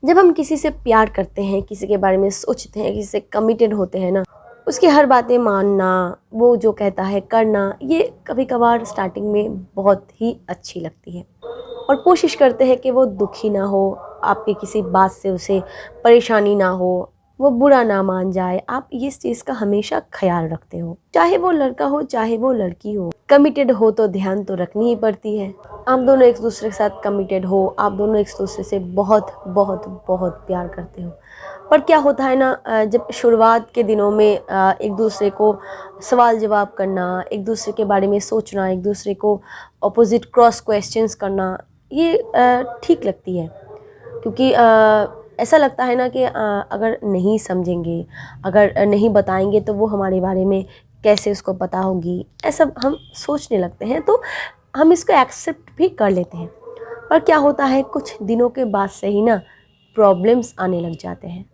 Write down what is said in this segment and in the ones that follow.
जब हम किसी से प्यार करते हैं, किसी के बारे में सोचते हैं, किसी से कमिटेड होते हैं ना, उसकी हर बातें मानना, वो जो कहता है करना, ये कभी कभार स्टार्टिंग में बहुत ही अच्छी लगती है और कोशिश करते हैं कि वो दुखी ना हो, आपकी किसी बात से उसे परेशानी ना हो, वो बुरा ना मान जाए। आप इस चीज़ का हमेशा ख्याल रखते हो, चाहे वो लड़का हो चाहे वो लड़की हो। कमिटेड हो तो ध्यान तो रखनी ही पड़ती है। आप दोनों एक दूसरे के साथ कमिटेड हो, आप दोनों एक दूसरे से बहुत बहुत बहुत प्यार करते हो। पर क्या होता है ना, जब शुरुआत के दिनों में एक दूसरे को सवाल जवाब करना, एक दूसरे के बारे में सोचना, एक दूसरे को अपोजिट क्रॉस क्वेश्चंस करना, ये ठीक लगती है। क्योंकि ऐसा लगता है ना कि अगर नहीं समझेंगे, अगर नहीं बताएंगे तो वो हमारे बारे में कैसे उसको पता होगी, ऐसा हम सोचने लगते हैं। तो हम इसको एक्सेप्ट भी कर लेते हैं। पर क्या होता है, कुछ दिनों के बाद से ही ना प्रॉब्लम्स आने लग जाते हैं,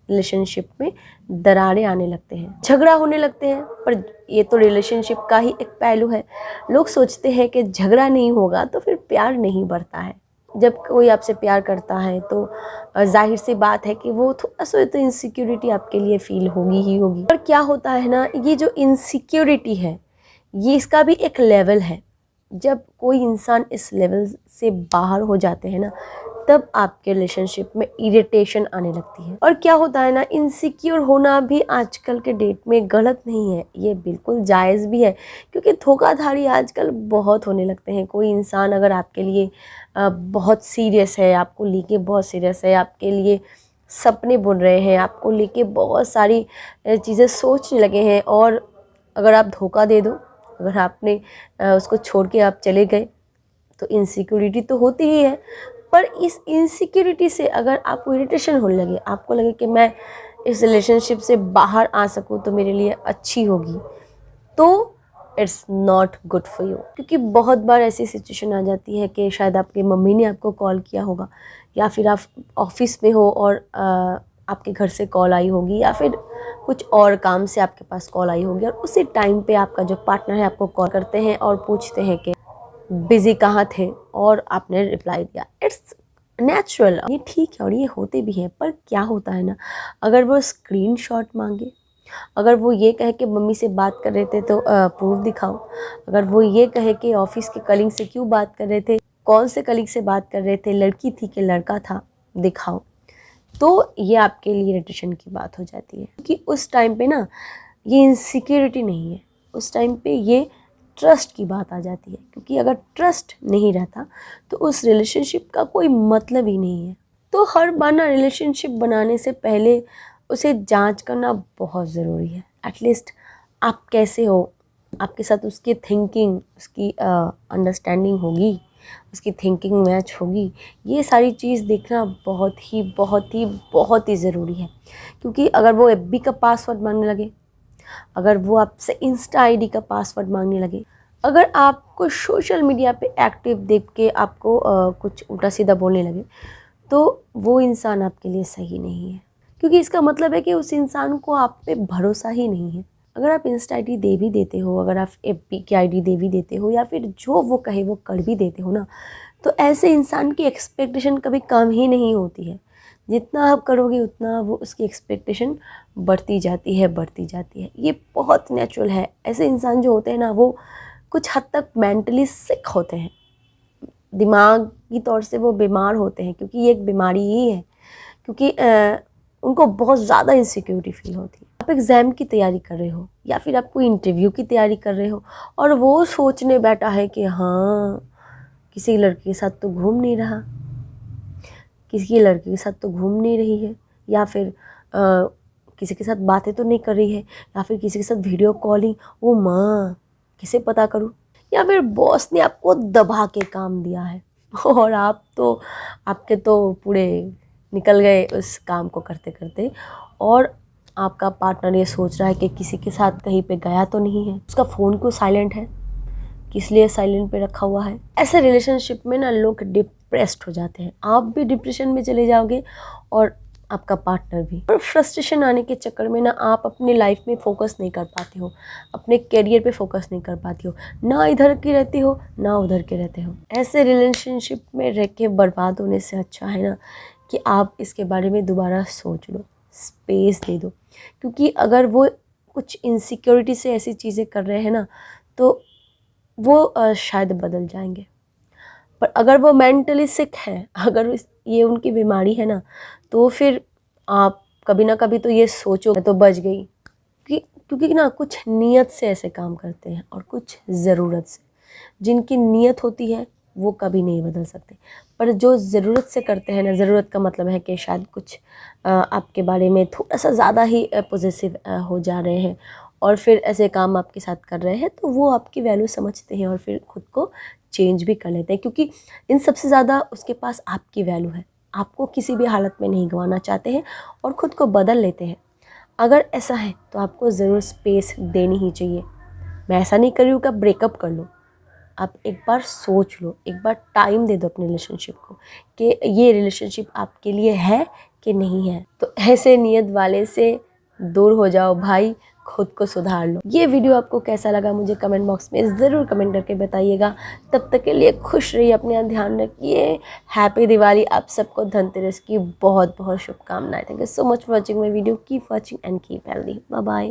रिलेशनशिप में दरारें आने लगते हैं, झगड़ा होने लगते हैं। पर ये तो रिलेशनशिप का ही एक पहलू है। लोग सोचते हैं कि झगड़ा नहीं होगा तो फिर प्यार नहीं बढ़ता है। जब कोई आपसे प्यार करता है तो जाहिर सी बात है कि वो थोड़ा सा तो इनसिक्योरिटी आपके लिए फील होगी ही होगी। पर क्या होता है ना, ये जो इनसिक्योरिटी है, ये इसका भी एक लेवल है। जब कोई इंसान इस लेवल से बाहर हो जाते हैं ना, तब आपके रिलेशनशिप में इरिटेशन आने लगती है। और क्या होता है ना, इनसिक्योर होना भी आजकल के डेट में गलत नहीं है, ये बिल्कुल जायज़ भी है। क्योंकि धोखाधड़ी आजकल बहुत होने लगते हैं। कोई इंसान अगर आपके लिए बहुत सीरियस है, आपको लेके बहुत सीरियस है, आपके लिए सपने बुन रहे हैं, आपको लेके बहुत सारी चीज़ें सोचने लगे हैं, और अगर आप धोखा दे दो, अगर आपने उसको छोड़ के आप चले गए, तो इनसिक्योरिटी तो होती ही है। पर इस इनसिक्योरिटी से अगर आपको इरिटेशन होने लगे, आपको लगे कि मैं इस रिलेशनशिप से बाहर आ सकूं तो मेरे लिए अच्छी होगी, तो it's not good for you. क्योंकि बहुत बार ऐसी सिचुएशन आ जाती है कि शायद आपकी मम्मी ने आपको कॉल किया होगा, या फिर आप ऑफिस में हो और आपके घर से कॉल आई होगी, या फिर कुछ और काम से आपके पास कॉल आई होगी, और उसी टाइम पे आपका जो पार्टनर है आपको कॉल करते हैं और पूछते हैं कि बिज़ी कहाँ थे, और आपने रिप्लाई दिया। इट्स नेचुरल, ये ठीक है और ये होते भी हैं। पर क्या होता है ना, अगर वो स्क्रीनशॉट मांगे, अगर वो ये कहे कि मम्मी से बात कर रहे थे तो प्रूफ दिखाओ, अगर वो ये कहे कि ऑफिस के कलीग से क्यों बात कर रहे थे, कौन से कलीग से बात कर रहे थे, लड़की थी कि लड़का था, दिखाओ, तो ये आपके लिए इरिटेशन की बात हो जाती है। क्योंकि उस टाइम पे ना ये इनसिक्योरिटी नहीं है, उस टाइम पे ये ट्रस्ट की बात आ जाती है। क्योंकि अगर ट्रस्ट नहीं रहता तो उस रिलेशनशिप का कोई मतलब ही नहीं है। तो हर बार ना रिलेशनशिप बनाने से पहले उसे जांच करना बहुत ज़रूरी है। एटलीस्ट आप कैसे हो, आपके साथ उसकी थिंकिंग, उसकी अंडरस्टैंडिंग होगी, उसकी थिंकिंग मैच होगी, ये सारी चीज़ देखना बहुत ही बहुत ही बहुत ही ज़रूरी है। क्योंकि अगर वो एफबी का पासवर्ड मांगने लगे, अगर वो आपसे इंस्टा आईडी का पासवर्ड मांगने लगे, अगर आपको सोशल मीडिया पे एक्टिव देख के आपको कुछ उल्टा सीधा बोलने लगे, तो वो इंसान आपके लिए सही नहीं है। क्योंकि इसका मतलब है कि उस इंसान को आप पे भरोसा ही नहीं है। अगर आप इंस्टा आईडी दे भी देते हो, अगर आप एफबी की आईडी दे भी देते हो, या फिर जो वो कहे वो कर भी देते हो ना, तो ऐसे इंसान की एक्सपेक्टेशन कभी कम ही नहीं होती है। जितना आप करोगे उतना वो उसकी एक्सपेक्टेशन बढ़ती जाती है, बढ़ती जाती है। ये बहुत नेचुरल है। ऐसे इंसान जो होते हैं ना, वो कुछ हद तक मेंटली सिक होते हैं, दिमागी तौर से वो बीमार होते हैं। क्योंकि ये एक बीमारी ही है। क्योंकि उनको बहुत ज़्यादा इनसिक्योरिटी फील होती है। आप एग्ज़ाम की तैयारी कर रहे हो, या फिर आप कोई इंटरव्यू की तैयारी कर रहे हो, और वो सोचने बैठा है कि हाँ, किसी लड़के के साथ तो घूम नहीं रहा, किसी लड़के के साथ तो घूम नहीं रही है, या फिर किसी के साथ बातें तो नहीं कर रही है, या फिर किसी के साथ वीडियो कॉलिंग, ओ माँ किसे पता करूँ, या फिर बॉस ने आपको दबा के काम दिया है और आपके तो पूरे निकल गए उस काम को करते करते, और आपका पार्टनर ये सोच रहा है कि किसी के साथ कहीं पे गया तो नहीं है, उसका फ़ोन क्यों साइलेंट है, किस लिए साइलेंट पे रखा हुआ है। ऐसे रिलेशनशिप में ना लोग डिप्रेस्ड हो जाते हैं। आप भी डिप्रेशन में चले जाओगे और आपका पार्टनर भी। और फ्रस्ट्रेशन आने के चक्कर में ना आप अपनी लाइफ में फोकस नहीं कर पाते हो, अपने करियर पे फोकस नहीं कर पाती हो, ना इधर की रहती हो ना उधर के रहते हो। ऐसे रिलेशनशिप में रह के बर्बाद होने से अच्छा है ना कि आप इसके बारे में दोबारा सोच लो, स्पेस दे दो। क्योंकि अगर वो कुछ इनसिक्योरिटी से ऐसी चीज़ें कर रहे हैं ना, तो वो शायद बदल जाएंगे। पर अगर वो मेंटली सिक हैं, अगर ये उनकी बीमारी है ना, तो फिर आप कभी ना कभी तो ये सोचो मैं तो बच गई। क्योंकि ना कुछ नीयत से ऐसे काम करते हैं और कुछ ज़रूरत से। जिनकी नीयत होती है वो कभी नहीं बदल सकते, पर जो ज़रूरत से करते हैं ना, ज़रूरत का मतलब है कि शायद कुछ आपके बारे में थोड़ा सा ज़्यादा ही पॉजिटिव हो जा रहे हैं और फिर ऐसे काम आपके साथ कर रहे हैं, तो वो आपकी वैल्यू समझते हैं और फिर खुद को चेंज भी कर लेते हैं। क्योंकि इन सबसे ज़्यादा उसके पास आपकी वैल्यू है, आपको किसी भी हालत में नहीं गंवाना चाहते हैं और ख़ुद को बदल लेते हैं। अगर ऐसा है तो आपको ज़रूर स्पेस देनी ही चाहिए। मैं ऐसा नहीं कर रही हूँ कि आप ब्रेकअप कर लो, आप एक बार सोच लो, एक बार टाइम दे दो अपने रिलेशनशिप को कि ये रिलेशनशिप आपके लिए है कि नहीं है। तो ऐसे नियत वाले से दूर हो जाओ भाई, खुद को सुधार लो। ये वीडियो आपको कैसा लगा मुझे कमेंट बॉक्स में ज़रूर कमेंट करके बताइएगा। तब तक के लिए खुश रहिए, अपना ध्यान रखिए। हैप्पी दिवाली आप सबको, धनतेरस की बहुत बहुत शुभकामनाएं। Thank you so much for watching my video. Keep watching and keep healthy. Bye bye.